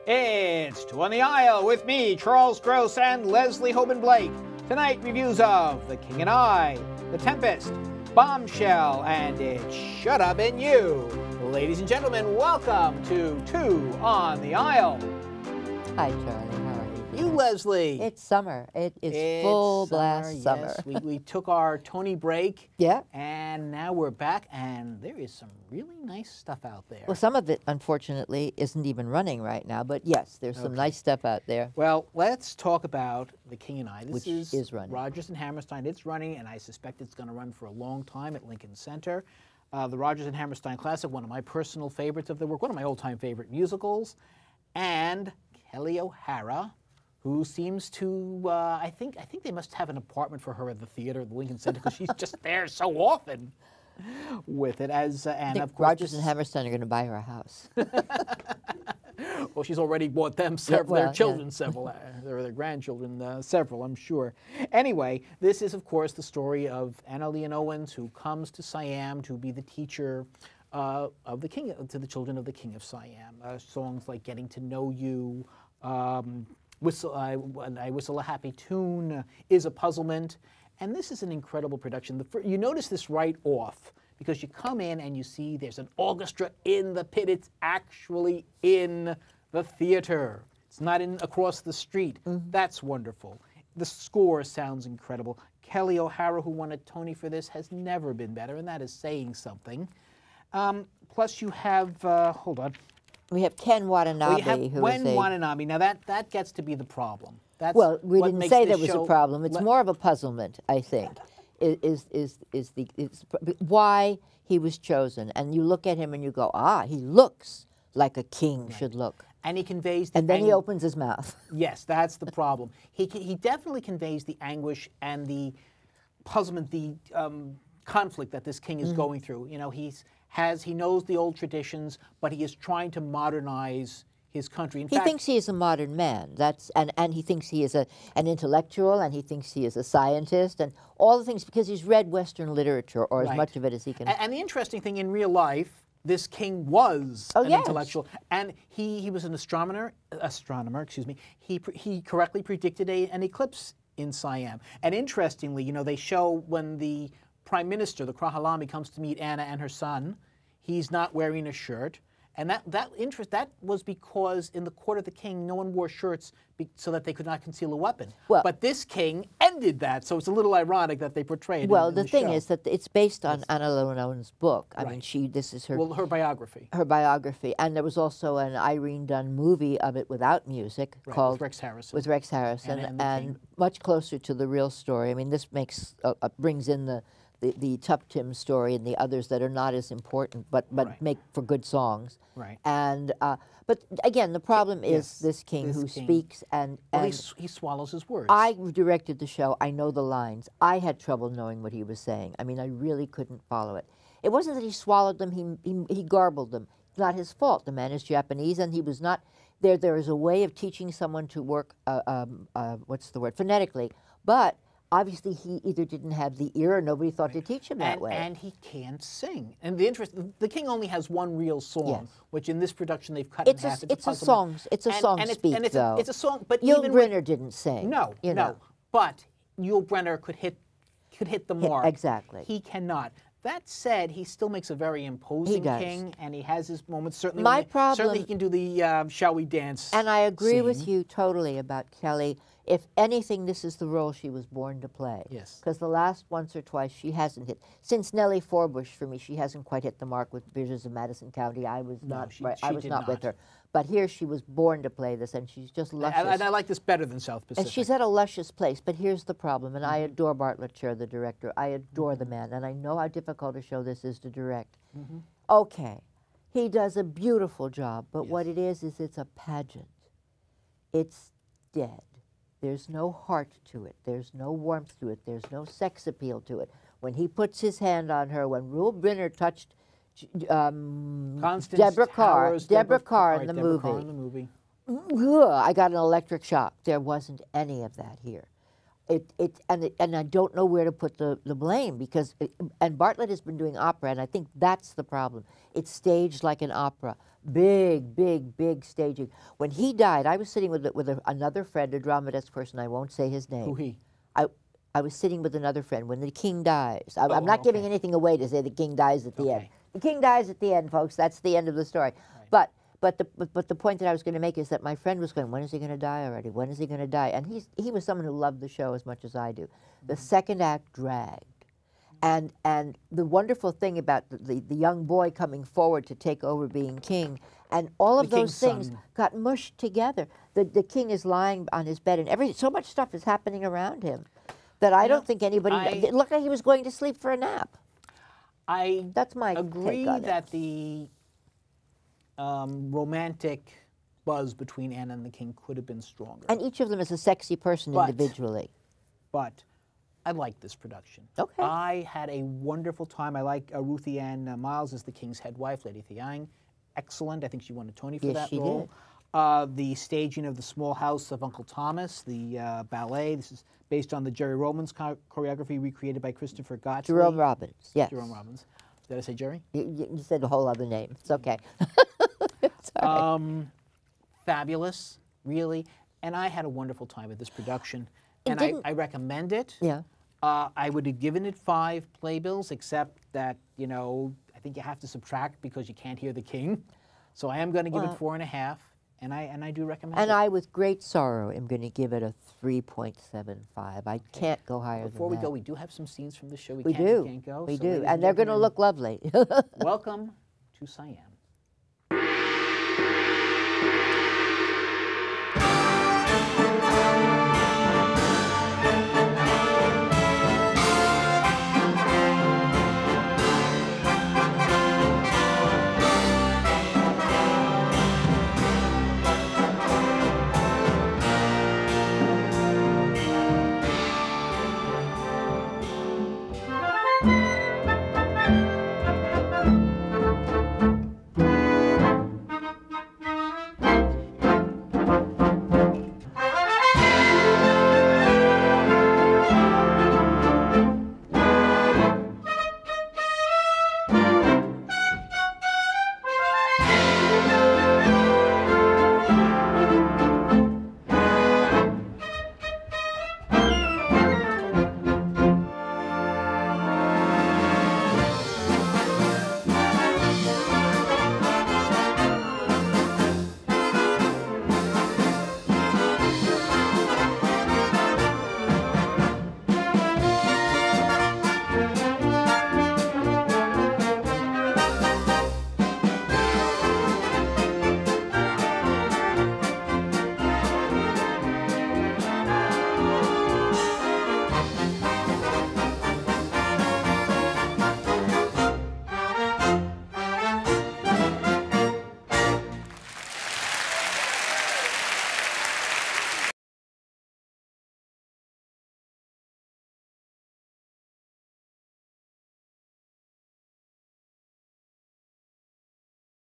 It's Two on the Aisle with me, Charles Gross, and Leslie Hoban Blake. Tonight, reviews of The King and I, The Tempest, Bombshell, and It Should Have Been You. Ladies and gentlemen, welcome to Two on the Aisle. Hi, Charlie. How are you? You, Leslie. It's summer. It's full blast summer. Yes. we took our Tony break. Yeah. And now we're back, and there is some really nice stuff out there. Well, some of it, unfortunately, isn't even running right now. But yes, there's some nice stuff out there. Well, let's talk about The King and I. This is running. Rodgers and Hammerstein. It's running, and I suspect it's going to run for a long time at Lincoln Center. The Rodgers and Hammerstein Classic, one of my personal favorites of the work, one of my old-time favorite musicals, and Kelli O'Hara, who seems to, I think they must have an apartment for her at the theater, the Lincoln Center, because she's just there so often with it. As and of course, Rodgers and Hammerstein are going to buy her a house. Well, she's already bought them several, their children several, or their grandchildren several, I'm sure. Anyway, this is, of course, the story of Anna Leon Owens, who comes to Siam to be the teacher of the king, to the children of the King of Siam. Songs like "Getting to Know You," "When I Whistle a Happy Tune," is a puzzlement, and this is an incredible production. You notice this right off, because you come in and you see there's an orchestra in the pit. It's actually in the theater. It's not in across the street. Mm-hmm. That's wonderful. The score sounds incredible. Kelli O'Hara, who won a Tony for this, has never been better, and that is saying something. Plus you have, hold on. We have Ken Watanabe, Wantanabe. Now that gets to be the problem. Well, we didn't say there was a problem. It's more of a puzzlement, I think. Is why he was chosen, and you look at him and you go, he looks like a king should look, and he conveys. And then he opens his mouth. Yes, that's the problem. He definitely conveys the anguish and the puzzlement, the conflict that this king is going through. You know, he knows the old traditions, but he is trying to modernize his country. In fact, thinks he is a modern man. And he thinks he is an intellectual, and he thinks he is a scientist, and all the things, because he's read Western literature, or as much of it as he can. And the interesting thing, in real life, this king was an intellectual, and he was an astronomer. Excuse me. He correctly predicted an eclipse in Siam. And interestingly, you know, they show when the Prime Minister, the Krahalami, comes to meet Anna and her son, he's not wearing a shirt. And that was because in the court of the king, no one wore shirts so that they could not conceal a weapon. Well, but this king ended that, so it's a little ironic that they portray it. Well, the thing is that it's based on Anna Leon Owens' book. I mean, this is her biography. Her biography, and there was also an Irene Dunn movie of it without music called Rex Harrison. With Rex Harrison, and much closer to the real story. I mean, this brings in the Tuptim story and the others that are not as important, but make for good songs. Right. And but again, the problem is this king who speaks and he swallows his words. I directed the show. I know the lines. I had trouble knowing what he was saying. I mean, I really couldn't follow it. It wasn't that he swallowed them. He garbled them. It's not his fault. The man is Japanese, and he was not there. There is a way of teaching someone to work. What's the word? Phonetically, but. Obviously, he either didn't have the ear or nobody thought to teach him that way. And he can't sing. And the king only has one real song, which in this production they've cut in half. It's a song speak, though. It's a song, but Yul Brynner didn't sing. No. But Yul Brynner could hit the mark. Exactly. He cannot. That said, he still makes a very imposing king, and he has his moments. Certainly, certainly he can do the "Shall We Dance." And I agree with you totally about Kelli. If anything, this is the role she was born to play. Yes. Because the last once or twice she hasn't hit. Since Nellie Forbush, for me, she hasn't quite hit the mark with Visions of Madison County. I was not with her. But here she was born to play this, and she's just luscious. And I like this better than South Pacific. And she's at a luscious place. But here's the problem, and I adore Bartlett Sher, the director. I adore the man, and I know how difficult a show this is to direct. Okay, he does a beautiful job, but what it is it's a pageant. It's dead. There's no heart to it. There's no warmth to it. There's no sex appeal to it. When he puts his hand on her, when Yul Brynner touched Deborah Carr in the movie. I got an electric shock. There wasn't any of that here. And I don't know where to put the blame because and Bartlett has been doing opera, and I think that's the problem. It's staged like an opera, big staging. When he died, I was sitting with another friend, a dramatist person. I won't say his name. Who he? I was sitting with another friend when the king dies. I'm not giving anything away to say the king dies at the end. The king dies at the end, folks. That's the end of the story. Right. But the point that I was going to make is that my friend was going, when is he going to die already? When is he going to die? And he was someone who loved the show as much as I do. The second act dragged. And the wonderful thing about the young boy coming forward to take over being king, and all of those things got mushed together. The king is lying on his bed, and so much stuff is happening around him that I don't think anybody... It looked like he was going to sleep for a nap. That's my agree take on that the romantic buzz between Anna and the king could have been stronger. And each of them is a sexy person individually. But I like this production. Okay. I had a wonderful time. I like Ruthie Ann Miles as the king's head wife, Lady Thiang. Excellent. I think she won a Tony for that role. Did. The staging of The Small House of Uncle Thomas, the ballet. This is based on the Jerry Robbins choreography recreated by Christopher Gottlieb. Jerome Robbins, yes. Jerome Robbins. Did I say Jerry? You said a whole other name. It's okay. Fabulous, really. And I had a wonderful time with this production. And I recommend it. Yeah. I would have given it 5 playbills, except that, you know, I think you have to subtract because you can't hear the king. So I am going to give it 4.5, and I do recommend it. And I, with great sorrow, am going to give it a 3.75. I can't go higher than that. Before we go, we do have some scenes from the show we do. can't go. We do, and they're going to look lovely. Welcome to Siam.